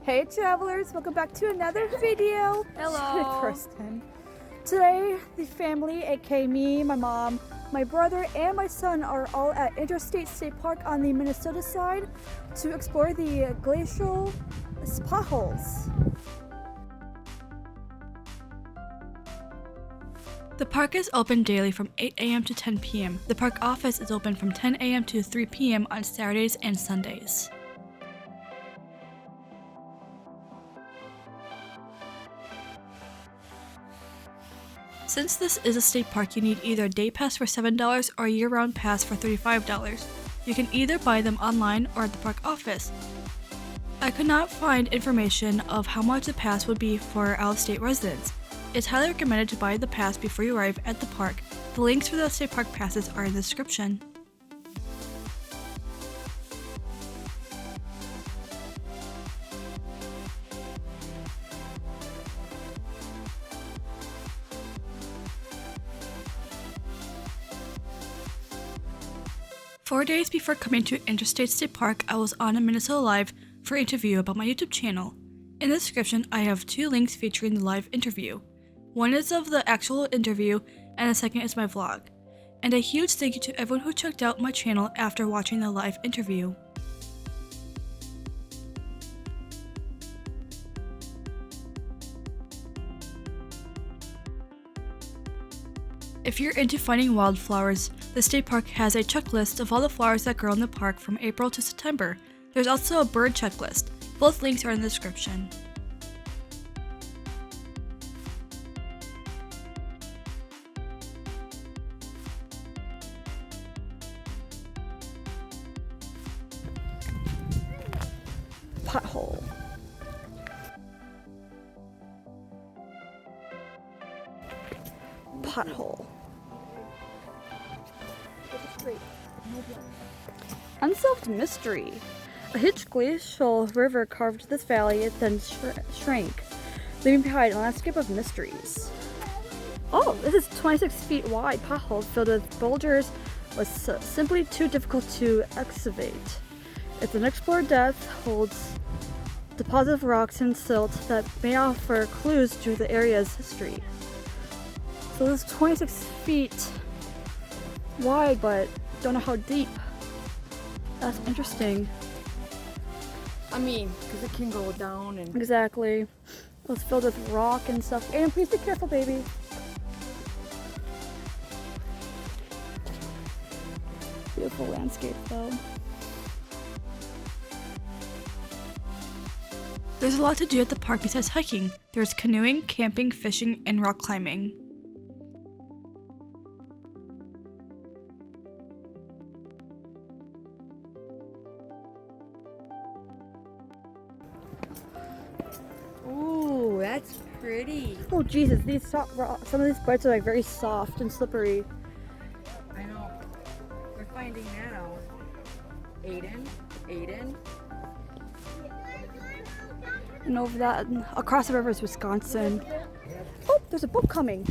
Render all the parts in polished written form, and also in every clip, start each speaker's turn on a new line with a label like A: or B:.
A: Hey travelers, welcome back to another video.
B: Hello.
A: Kristen. Today, the family, aka me, my mom, my brother, and my son are all at Interstate State Park on the Minnesota side to explore the glacial potholes.
B: The park is open daily from 8 a.m. to 10 p.m. The park office is open from 10 a.m. to 3 p.m. on Saturdays and Sundays. Since this is a state park, you need either a day pass for $7 or a year-round pass for $35. You can either buy them online or at the park office. I could not find information of how much the pass would be for out-of-state residents. It's highly recommended to buy the pass before you arrive at the park. The links for the state park passes are in the description. Four days before coming to Interstate State Park, I was on a Minnesota Live for an interview about my YouTube channel. In the description, I have two links featuring the live interview. One is of the actual interview, and the second is my vlog. And a huge thank you to everyone who checked out my channel after watching the live interview. If you're into finding wildflowers, the state park has a checklist of all the flowers that grow in the park from April to September. There's also a bird checklist. Both links are in the description.
A: Pothole. Pothole. Unsolved mystery. A huge glacial river carved this valley. It then shrank, leaving behind a landscape of mysteries. Oh, this is 26 feet wide pothole filled with boulders was simply too difficult to excavate. Its unexplored depth holds deposits of rocks and silt that may offer clues to the area's history. So this is 26 feet wide, but don't know how deep. That's interesting.
C: I mean, because it can go down and...
A: Exactly. It was filled with rock and stuff. And please be careful, baby. Beautiful landscape, though.
B: There's a lot to do at the park besides hiking. There's canoeing, camping, fishing, and rock climbing.
C: Ooh, that's pretty.
A: Oh Jesus, some of these bites are like very soft and slippery.
C: I know. We're finding that out. Aiden.
A: And over that, across the river is Wisconsin. Oh, there's a boat coming.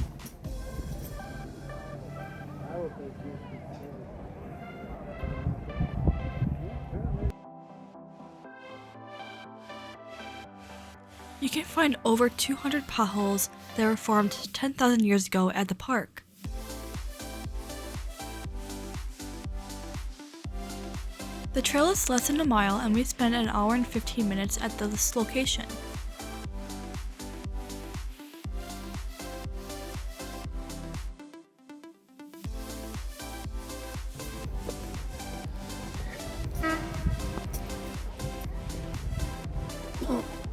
B: You can find over 200 potholes that were formed 10,000 years ago at the park. The trail is less than a mile and we spent an hour and 15 minutes at this location.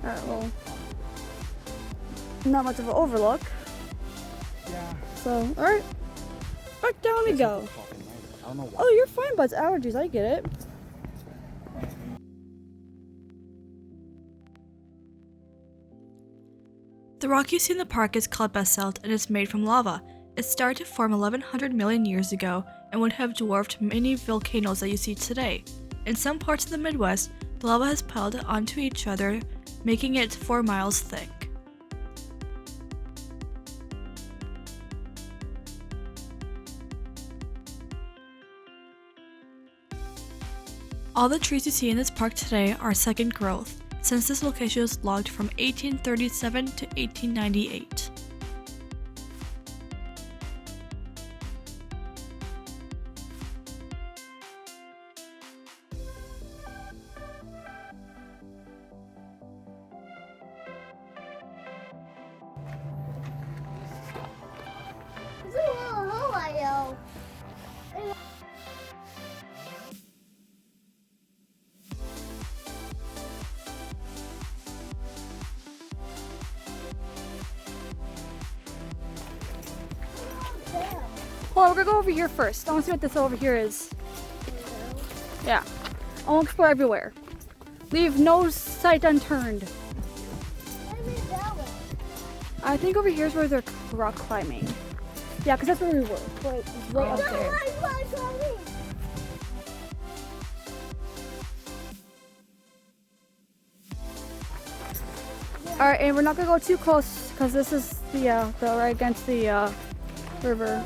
A: Alright, well, not much of an overlook.
C: Yeah.
A: So, alright, back down we go. Oh, you're fine, but it's allergies, I get it.
B: The rock you see in the park is called basalt and is made from lava. It started to form 1100 million years ago and would have dwarfed many volcanoes that you see today. In some parts of the Midwest, the lava has piled onto each other, making it 4 miles thick. All the trees you see in this park today are second growth. since this location was logged from 1837 to 1898.
A: Well, we're gonna go over here first. I wanna see what this over here is. Yeah. I wanna explore everywhere. Leave no sight unturned. I think over here is where they're rock climbing. Yeah, because that's where we were. Right up there. Alright, and we're not gonna go too close because this is the right against the river.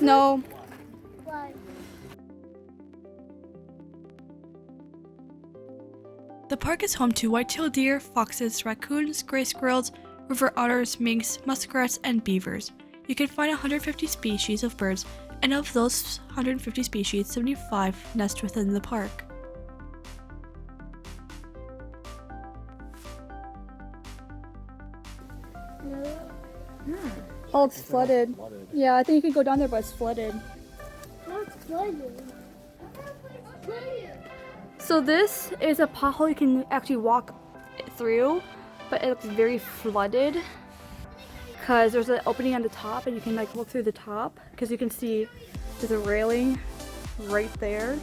A: No.
B: The park is home to white-tailed deer, foxes, raccoons, gray squirrels, river otters, minks, muskrats, and beavers. You can find 150 species of birds, and of those 150 species, 75 nest within the park.
A: Oh, it's flooded. Yeah, I think you can go down there, but it's flooded. So this is a pothole you can actually walk through, but it looks very flooded because there's an opening on the top and you can like look through the top because you can see there's a railing right there.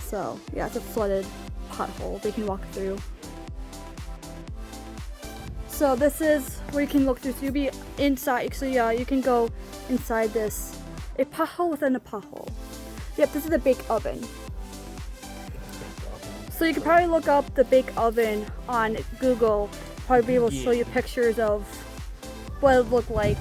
A: So yeah, it's a flooded pothole that you can walk through. So this is where you can look through. So you'll be inside. So yeah, you can go inside this. A pothole within a pothole. Yep, this is the bake oven. So you can probably look up the bake oven on Google. Probably be able to show you pictures of what it would look like.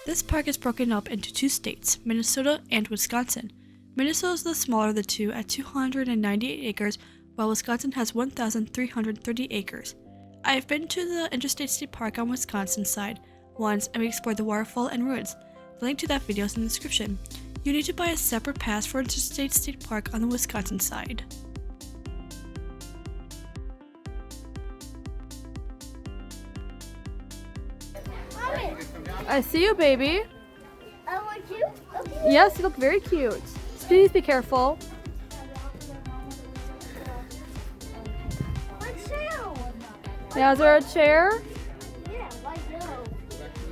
B: This park is broken up into two states, Minnesota and Wisconsin. Minnesota is the smaller of the two at 298 acres, while Wisconsin has 1,330 acres. I have been to the Interstate State Park on Wisconsin side once and we explored the waterfall and ruins. The link to that video is in the description. You need to buy a separate pass for Interstate State Park on the Wisconsin side.
A: I see you, baby.
D: I want you? Okay.
A: Yes, you look very cute. Please be careful.
D: Let's show.
A: Yeah, is there a chair?
D: Yeah, let's go.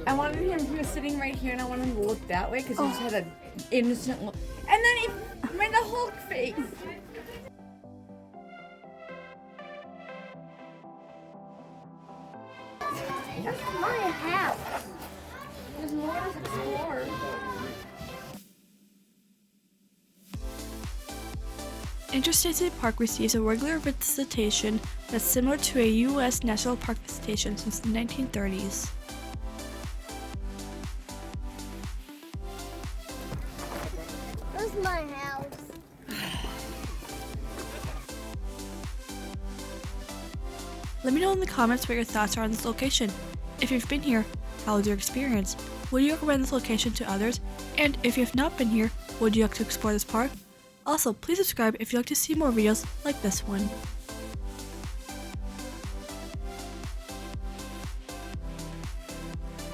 C: I wanted him, he was sitting right here and I wanted him to look that way because he just had an innocent look. And then he made a Hulk face.
D: This is my house.
C: There's more to explore.
B: Interstate State Park receives a regular visitation that's similar to a U.S. National Park visitation since the 1930s.
D: This is my house.
B: Let me know in the comments what your thoughts are on this location. If you've been here, how was your experience? Would you recommend this location to others? And if you have not been here, would you like to explore this park? Also, please subscribe if you'd like to see more videos like this one.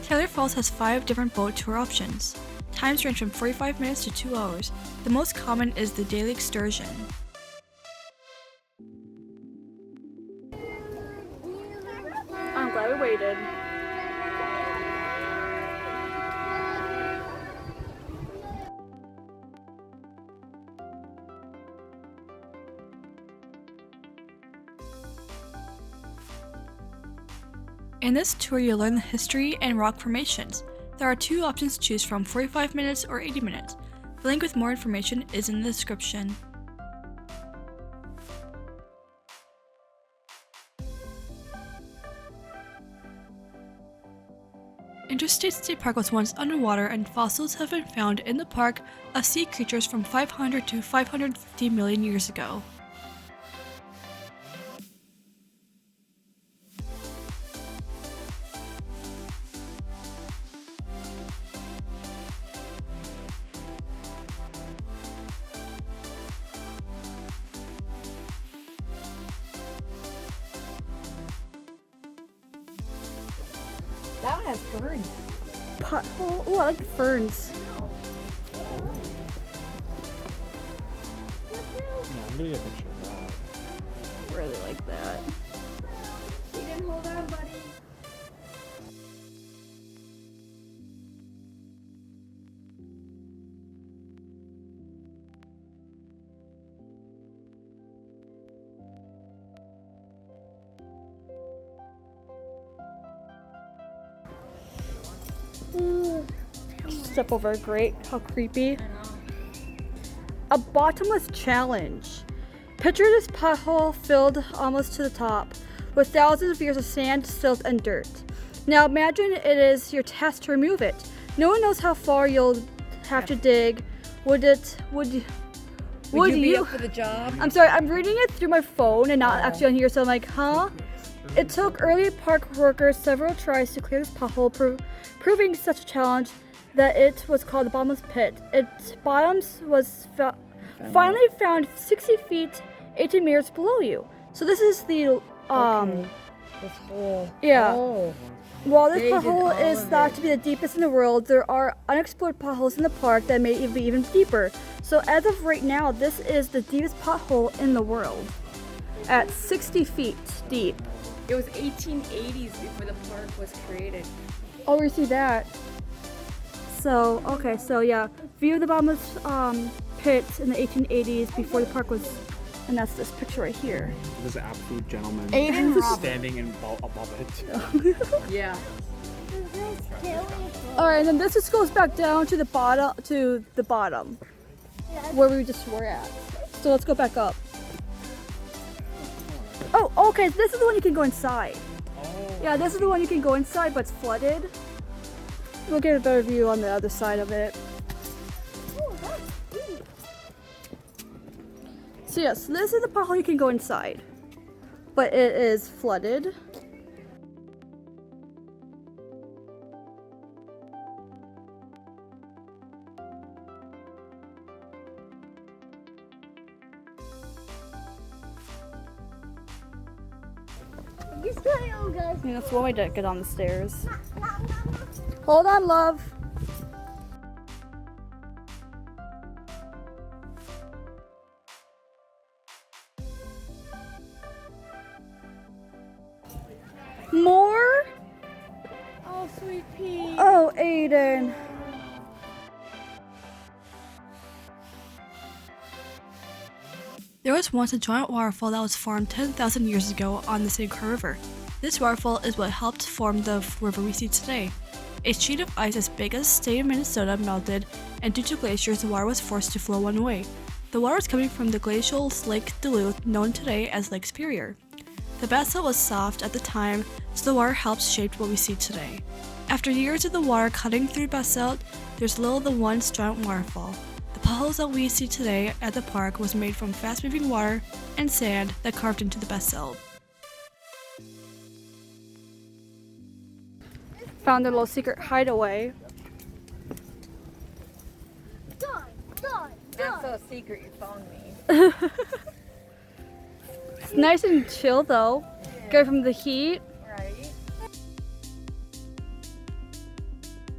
B: Taylor Falls has 5 different boat tour options. Times range from 45 minutes to 2 hours. The most common is the daily excursion.
A: I'm glad we waited.
B: In this tour, you'll learn the history and rock formations. There are 2 options to choose from, 45 minutes or 80 minutes. The link with more information is in the description. Interstate State Park was once underwater, and fossils have been found in the park of sea creatures from 500 to 550 million years ago.
C: That one has ferns.
A: Pothole. Oh, I like the ferns.
E: Yeah, I'm gonna get a picture of that.
A: Really like that.
C: Aiden, hold on, buddy.
A: Step over a grate. How creepy. A bottomless challenge. Picture this pothole filled almost to the top with thousands of years of sand, silt, and dirt. Now imagine it is your task to remove it. No one knows how far you'll have to dig. Would you
C: be up for the job?
A: I'm sorry, I'm reading it through my phone and not actually on here, so I'm like, huh? It took early park workers several tries to clear this pothole, proving such a challenge that it was called the bottomless pit. Its bottoms was finally found 60 feet, 18 meters below you. So this is the
C: This hole.
A: Yeah.
C: Oh.
A: While this
C: They did
A: pothole
C: all
A: is
C: of
A: thought
C: it.
A: to be the deepest in the world, there are unexplored potholes in the park that may be even deeper. So as of right now, this is the deepest pothole in the world at 60 feet deep.
C: It was 1880s before the park was created.
A: Oh, we see that. So, okay, so yeah, view of the bottomless pit in the 1880s before the park was, and that's this picture right here.
E: This absolute gentleman
C: Aiden Roberts.
E: standing above it.
C: Yeah.
A: All right, and then this just goes back down to the bottom, where we just were at. So let's go back up. Oh, okay, this is the one you can go inside. Yeah, this is the one you can go inside, but it's flooded. We'll get a better view on the other side of it. So yes, this is the pothole you can go inside, but it is flooded. And that's one way to get on the stairs. Hold on, love. More?
C: Oh, sweet pea.
A: Oh, Aiden.
B: There was once a giant waterfall that was formed 10,000 years ago on the Scenic River. This waterfall is what helped form the river we see today. A sheet of ice as big as the state of Minnesota melted, and due to glaciers, the water was forced to flow one way. The water was coming from the glacial Lake Duluth, known today as Lake Superior. The basalt was soft at the time, so the water helped shape what we see today. After years of the water cutting through basalt, there's little of the once giant waterfall. The potholes that we see today at the park was made from fast-moving water and sand that carved into the basalt.
A: Found a little secret hideaway.
C: Not so secret you found me.
A: It's nice and chill though. Go from the heat.
C: Right?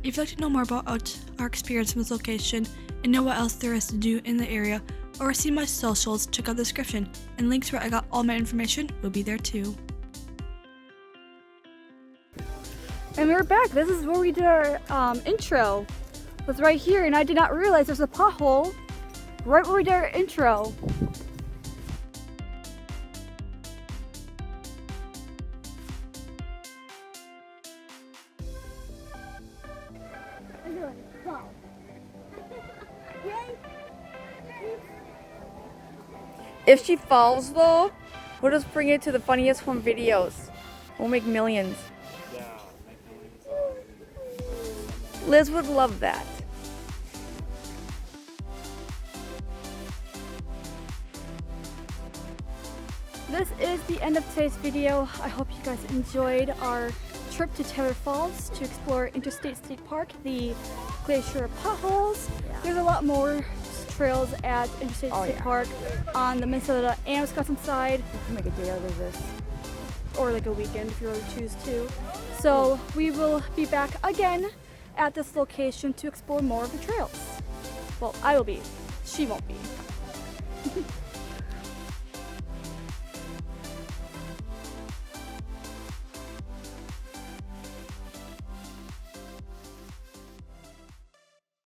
B: If you'd like to know more about our experience from this location and know what else there is to do in the area, or see my socials, check out the description, and links where I got all my information will be there too.
A: And we're back. This is where we did our intro. It was right here, and I did not realize there's a pothole right where we did our intro.
C: If she falls though, we'll just bring it to the funniest home videos. We'll make millions.
E: Yeah,
A: Liz would love that. This is the end of today's video. I hope you guys enjoyed our trip to Taylor Falls to explore Interstate State Park, the glacier potholes. There's a lot more trails at Interstate State Park on the Minnesota and Wisconsin side.
C: You can make a day out of this.
A: Or like a weekend if you really choose to. So we will be back again at this location to explore more of the trails. Well, I will be. She won't be.